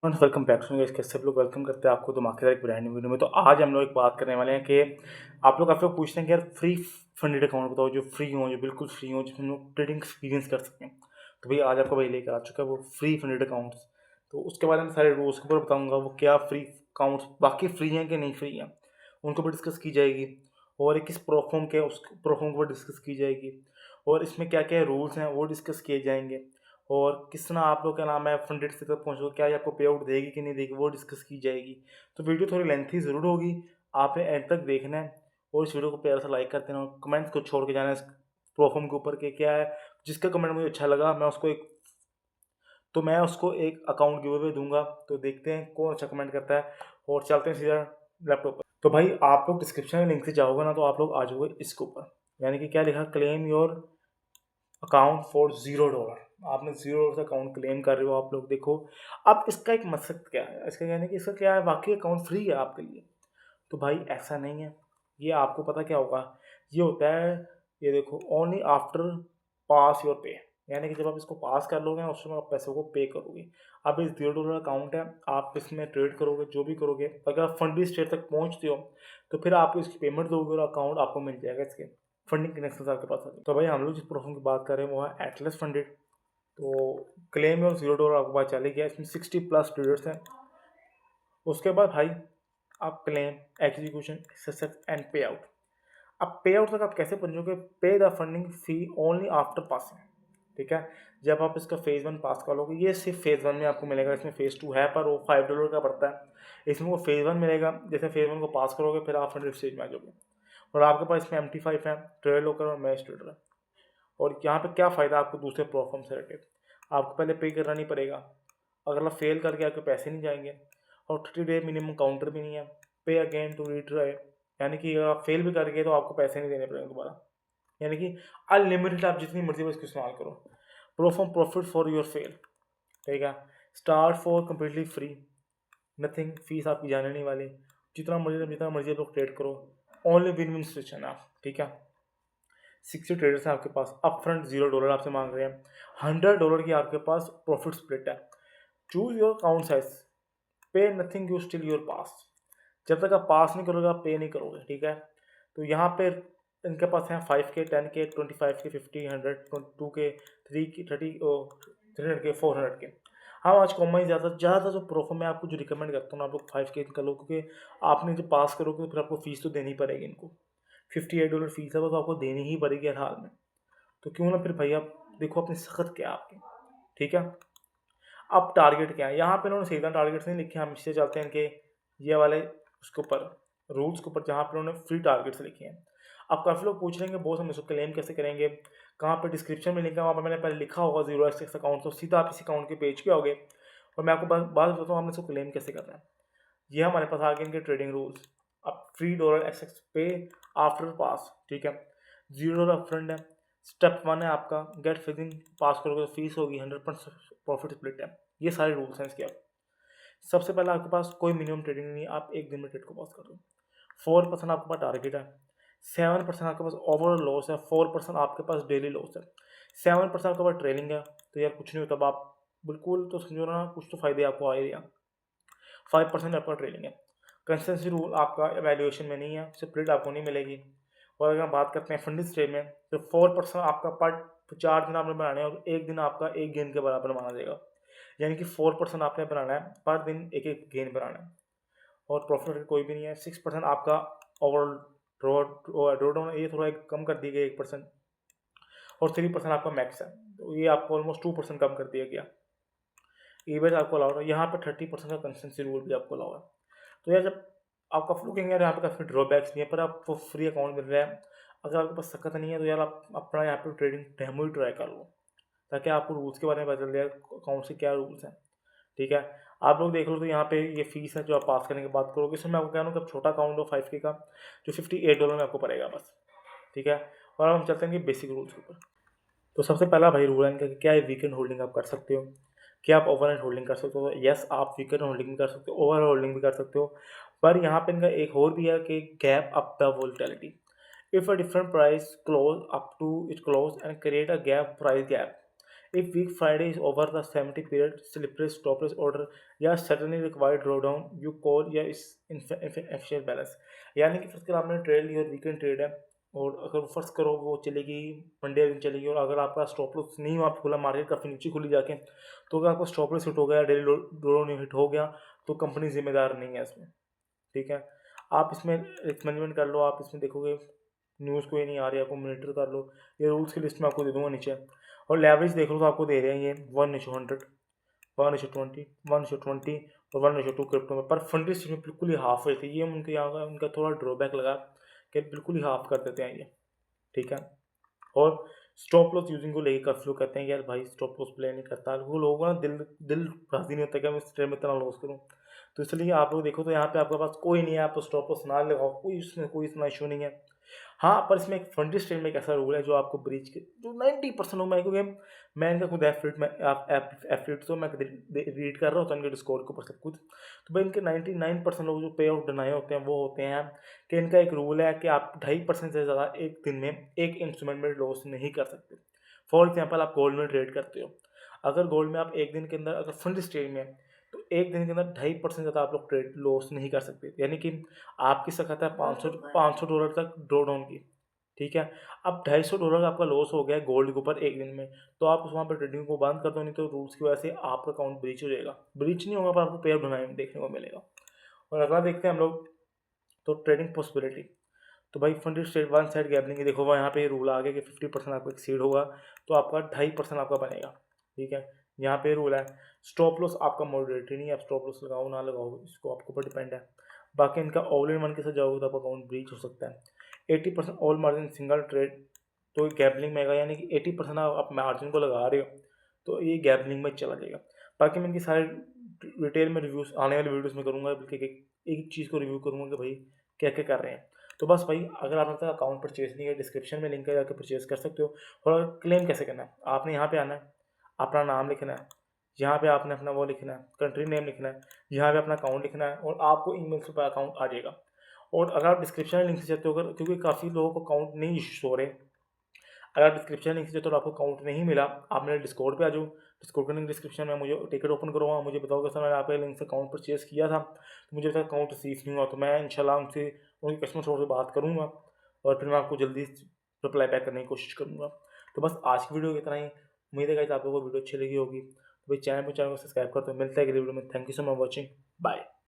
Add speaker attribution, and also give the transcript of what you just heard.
Speaker 1: Welcome back to guys. कैसे सब लोग वेलकम करते हैं आपको धमाकेदार एक ब्रांड न्यू वीडियो में। तो आज हम लोग एक बात करने वाले हैं कि आप लोग काफ़ी लोग पूछते हैं कि यार फ्री फंडेड अकाउंट बताओ जो फ्री हो, जो बिल्कुल फ्री हो, जिसमें हम लोग ट्रेडिंग एक्सपीरियंस कर सकें। तो भाई आज आपको भाई लेकर आ चुका है वो फ्री फंडेड अकाउंट्स। तो उसके बारे में सारे रूल्स के ऊपर बताऊँगा, वो क्या फ्री अकाउंट्स बाकी फ्री हैं कि नहीं फ्री हैं, उनको भी डिस्कस की जाएगी। और ये किस प्रोफॉर्म के उस प्रोफॉर्म को डिस्कस की जाएगी, और इसमें क्या क्या रूल्स हैं वो डिस्कस किए जाएंगे। और किस तरह आप लोग क्या नाम है फंडेड से तक पहुँचोगे, क्या ये आपको पे आउट देगी कि नहीं देगी, वो डिस्कस की जाएगी। तो वीडियो थोड़ी लेंथी ज़रूर होगी, आपने एंड तक देखना है। और इस वीडियो को प्यार से लाइक कर देना और कमेंट्स को छोड़ के जाना इस प्रोफार्म के ऊपर के क्या है। जिसका कमेंट मुझे अच्छा लगा मैं उसको एक अकाउंट गिव अवे दूंगा। तो देखते हैं कौन अच्छा कमेंट करता है, और चलते हैं सीधा लैपटॉप पर। तो भाई आप लोग डिस्क्रिप्शन में लिंक से जाओगे ना, तो आप लोग आ जाओगे इसके ऊपर, यानी कि क्या लिखा, क्लेम योर अकाउंट फॉर $0। आपने $0 से अकाउंट क्लेम कर रहे हो। आप लोग देखो, अब इसका एक मकसद क्या है, इसका यानी कि इसका क्या है, वाकई अकाउंट फ्री है आपके लिए। तो भाई ऐसा नहीं है। ये आपको पता क्या होगा, ये होता है, ये देखो, ओनली आफ्टर पास योर पे, यानी कि जब आप इसको पास कर लोगे ना, उस समय आप पैसों को पे करोगे। अब इस $0 अकाउंट है, आप इसमें ट्रेड करोगे, जो भी करोगे, अगर आप फंडी स्टेट तक पहुंचते हो तो फिर आप इसकी पेमेंट दोगे और अकाउंट आपको मिल जाएगा, इसके फंडिंग कनेक्शन आपके पास आ जाए। तो भाई हम लोग जिस प्रोफार्म की बात कर रहे हैं वो है एटलस फंडेड। तो क्लेम और $0 आपको पता चले गया, इसमें 60+ ट्रेडर्स हैं। उसके बाद भाई आप क्लेम, एग्जीक्यूशन, सक्सेस एंड पे आउट। अब पे आउट तक आप कैसे पहुंचोगे, पे the funding fee only after passing. ठीक है, जब आप इसका फेज़ 1 पास कर लोगे, ये सिर्फ फेज़ 1 में आपको मिलेगा, इसमें फेज़ 2 है पर वो $5 का पड़ता है। इसमें वो फेज़ 1 मिलेगा, जैसे फेज़ 1 को पास करोगे फिर आप फंडेड स्टेज में आ जाओगे। और आपके पास इसमें MT5 है, ट्रेड लोकर और मैच ट्रेडर है। और यहाँ पे क्या फ़ायदा आपको दूसरे प्लेटफॉर्म से रिलेटेड, आपको पहले पे करना नहीं पड़ेगा, अगर आप फेल करके आपके पैसे नहीं जाएंगे, और 30 डे मिनिमम काउंटर भी नहीं है। पे अगेन टू रीट्राई, यानी कि अगर आप फेल भी कर गए तो आपको पैसे नहीं देने पड़ेंगे दोबारा, यानी कि अनलिमिटेड आप जितनी मर्जी बस इसको इस्तेमाल करो। Proforma profit for your fail, ठीक है। Start for completely free, nothing, fees आपकी जाने नहीं वाली, जितना मर्जी आप लोग ट्रेड करो, ओनली विन विन सिचुएशन है, ठीक है। 60 ट्रेडर्स हैं आपके पास, अप फ्रंट $0 आपसे मांग रहे हैं, $100 की आपके पास प्रॉफिट स्प्लिट है। चूज योर अकाउंट साइज, पे नथिंग, यू स्टिल योर पास। जब तक आप पास नहीं करोगे आप पे नहीं करोगे, ठीक है। तो यहाँ पे इनके पास हैं 5K, 10K, 25K, 50, 100, 2K, 3K, 30, 300K, 400K। हाँ, आज कॉमन ज़्यादा जो प्रोफो मैं आपको जो रिकमेंड करता हूँ, आप लोग 5K कर लो, क्योंकि आपने जब पास करोगे तो फिर आपको फीस तो देनी पड़ेगी इनको। $58 फीस है, वो तो आपको देनी ही पड़ेगी हर हाल में। तो क्यों ना फिर भाई आप देखो अपनी सख्त क्या है आपकी, ठीक है। अब टारगेट क्या है, यहाँ पे उन्होंने सीधा टारगेट्स नहीं लिखे, हम इससे चलते हैं कि ये वाले उसके ऊपर रूल्स के ऊपर, जहाँ पे उन्होंने फ्री टारगेट्स लिखे हैं। अब काफ़ी लोग पूछ रहे हैं बहुत, हम इसको क्लेम कैसे करेंगे, कहाँ पे डिस्क्रिप्शन में लिंक है, वहाँ पर मैंने पहले लिखा होगा 0xx अकाउंट, तो सीधा आप इस अकाउंट के पेज पे आओगे। और मैं आपको बात बताता हूँ हमने इसको क्लेम कैसे करना है। ये हमारे पास आ गए इनके ट्रेडिंग रूल्स। अब $3 पे आफ्टर पास, ठीक है, $0 फ्रंट है। स्टेप 1 है आपका गेट फिजिंग, पास करोगे तो फीस होगी, 100% प्रॉफिट स्प्लिट है। ये सारे रूल्स हैं इसके। आप सबसे पहले आपके पास कोई मिनिमम ट्रेडिंग नहीं है, आप एक दिन में ट्रेड को पास कर दो। 4% आपके पास टारगेट है, 7% आपके पास ओवरऑल लॉस है, 4% आपके पास डेली लॉस है, 7% आपके पास ट्रेलिंग है। तो यार कुछ नहीं होता, आप बिल्कुल तो समझो ना, कुछ तो फायदे आपको आ ही रहा। 5% आपका ट्रेलिंग है। कंसिस्टेंसी रूल आपका वैल्यूएशन में नहीं है, स्प्लिट आपको नहीं मिलेगी। और अगर हम बात करते हैं फंडिंग स्टेज में, तो 4% आपका पर 4 दिन आपने बनाने हैं, और एक दिन आपका एक गेंद के बराबर माना जाएगा, यानी कि 4% आपने बनाना है, पर दिन एक एक गेंद बनाना है। और प्रॉफिट कोई भी नहीं है। 6% आपका ओवरऑल ड्रॉ डाउन, ये थोड़ा कम कर दिया गया 1%। और 3% आपका मैक्स है, तो ये आपको ऑलमोस्ट 2% कम कर दिया गया। ईबेट आपको अलाउड है, यहाँ पे 30% का कंसिस्टेंसी रूल भी आपको अलाउ है। तो यार जब आप काफ़ी लोग कहेंगे यार यहाँ पे काफ़ी ड्रॉबैक्स भी हैं, पर आपको फ्री अकाउंट मिल रहा है, अगर आपके पास सख्त नहीं है तो यार आप अपना यहाँ पे ट्रेडिंग डेमो ही ट्राई कर लो, ताकि आपको रूल्स के बारे में पता चल जाए अकाउंट से क्या रूल्स हैं, ठीक है। आप लोग देख लो, तो यहाँ पे ये फीस है जो आप पास करने की बात करोगे, इसमें मैं आपको कह रहा हूँ कि छोटा अकाउंट हो 5K का, जो $58 में आपको पड़ेगा बस, ठीक है। और अब हम चलते हैं कि बेसिक रूल्स के ऊपर। तो सबसे पहला भाई रूल है इनका कि क्या है, वीकेंड होल्डिंग आप कर सकते हो, क्या आप ओवरनाइट होल्डिंग कर सकते हो। यस, आप वीकेंड होल्डिंग भी कर सकते हो, ओवर होल्डिंग भी कर सकते हो। पर यहाँ पे इनका एक और भी है कि gap up the volatility, if a different price close up to it close and create a gap price gap, if week Friday is over the 70 period slippage stoppage order या suddenly required draw down you call या इस इनफिशियल balance. यानी कि first अगर आपने trade ली और weekend trade है और अगर फर्स्ट करो वो चलेगी मंडे दिन चलेगी, और अगर आपका स्टॉप लॉस नहीं हुआ, आप खुला मार्केट काफ़ी नीचे खुली जाके, तो अगर आपका स्टॉप लॉस हिट हो गया, डेली ड्रॉ हिट हो गया, तो कंपनी जिम्मेदार नहीं है इसमें। ठीक है, आप इसमें रिस्क मैनेजमेंट कर लो, आप इसमें देखोगे न्यूज़ कोई नहीं आ रही, आपको मॉनिटर कर लो, ये रूल्स की लिस्ट में आपको दे दूंगा नीचे। और लेवरेज देख लो तो आपको दे रहे हैं ये 1:100, 1:20, 1:20 और 1:2 क्रिप्टो में, पर फंडी स्टेट में बिल्कुल ही हाफ रहती है। ये उनके यहाँ का उनका थोड़ा ड्रॉबैक लगा कि बिल्कुल ही हाफ कर देते हैं ये। ठीक है, और स्टॉप लॉस यूजिंग को लेकर काफ़ी लोग कहते हैं कि यार भाई स्टॉप लॉस प्ले नहीं करता, वो लोगों का दिल दिल राजी नहीं होता कि मैं इस ट्रेड में इतना लॉस करूँ। तो इसलिए आप लोग देखो तो यहाँ पे आपके पास कोई नहीं है, आप स्टॉप लॉस ना लगाओ, कोई इसमें कोई इतना इशू नहीं है। हाँ, पर इसमें एक फंडी स्टेट में एक ऐसा रूल है जो आपको ब्रीच के जो 90% लोग, मैं क्योंकि मैं इनका खुद एफिट तो मैं रीड कर रहा होता हूँ इनके डिस्कॉर्ड के ऊपर सब कुछ। तो भाई इनके 99% लोग जो पे आउट डिनाई होते हैं वो होते हैं कि इनका एक रूल है कि आप 2.5% से ज़्यादा एक दिन में एक इंस्ट्रूमेंट में लॉस नहीं कर सकते। फॉर एग्जाम्पल आप गोल्ड में ट्रेड करते हो, अगर गोल्ड में आप एक दिन के अंदर अगर फंड स्टेज में तो एक दिन के अंदर 2.5% ज़्यादा आप लोग ट्रेड लॉस नहीं कर सकते। यानी कि आपकी सकत है $500 तक ड्रॉ डाउन की। ठीक है, अब $250 आपका लॉस हो गया है गोल्ड के ऊपर एक दिन में, तो आप उस वहाँ पर ट्रेडिंग को बंद कर दो, नहीं तो रूल्स की वजह से आपका अकाउंट ब्रीच हो जाएगा। ब्रीच नहीं होगा पर आपको पे आउट देखने को मिलेगा। और अगला देखते हैं हम लोग, तो ट्रेडिंग पॉसिबिलिटी। तो भाई funded state one side gambling की देखो, यहाँ पे रूल आ गया कि 50% आपको एक्सीड होगा तो आपका 2.5% आपका बनेगा। ठीक है, यहाँ पे रूल है। स्टॉप लॉस आपका मॉडरेटरी नहीं है, आप स्टॉप लॉस लगाओ ना लगाओ इसको आपके ऊपर डिपेंड है। बाकी इनका ऑल इन वन के साथ जाओगे तो आपका अकाउंट ब्रीच हो सकता है। 80% ऑल मार्जिन सिंगल ट्रेड, तो गैम्बलिंग में आएगा, यानी कि 80% आप मार्जिन को लगा रहे हो तो ये गैम्बलिंग में चला जाएगा। बाकी मैं इनकी सारे डिटेल में रिव्यूज़ आने वाले वीडियोज़ में करूँगा, बल्कि एक चीज़ को रिव्यू करूँगा कि भाई क्या क्या कर रहे हैं। तो बस भाई, अगर आपने तक अकाउंट परचेज नहीं है, डिस्क्रिप्शन में लिंक है, जाकर परचेज कर सकते हो। और क्लेम कैसे करना है, आपने यहाँ पे आना है, अपना नाम लिखना है, यहाँ पे आपने अपना वो लिखना है, कंट्री नेम लिखना है, यहाँ पे अपना अकाउंट लिखना है, और आपको ईमेल से अकाउंट आ जाएगा। और अगर आप डिस्क्रिप्शन में लिंक से चाहते हो, अगर क्योंकि काफ़ी लोगों को अकाउंट नहीं इशू हो रहे, अगर आप डिस्क्रिप्शन लिंक से तो आपको अकाउंट नहीं मिला, आप मेरे डिस्कॉर्ड पे आ जाओ। डिस्कॉर्ड का लिंक डिस्क्रिप्शन में, मुझे टिकट ओपन करवाओ, मुझे बताओ कि सर मैंने आपके लिंक से अकाउंट परचेज किया था, तो मुझे तक अकाउंट रिसीव नहीं हुआ, तो मैं इंशाल्लाह उनसे उनकी कस्टमर सपोर्ट से बात करूँगा और फिर मैं आपको जल्दी रिप्लाई बैक करने की कोशिश करूँगा। तो बस आज की वीडियो इतना ही। उम्मीद है कि आप लोगों को वीडियो अच्छी लगी होगी। तो भाई चैनल को सब्सक्राइब करते हो। मिलता है अगली वीडियो में। Thank you so much watching. Bye.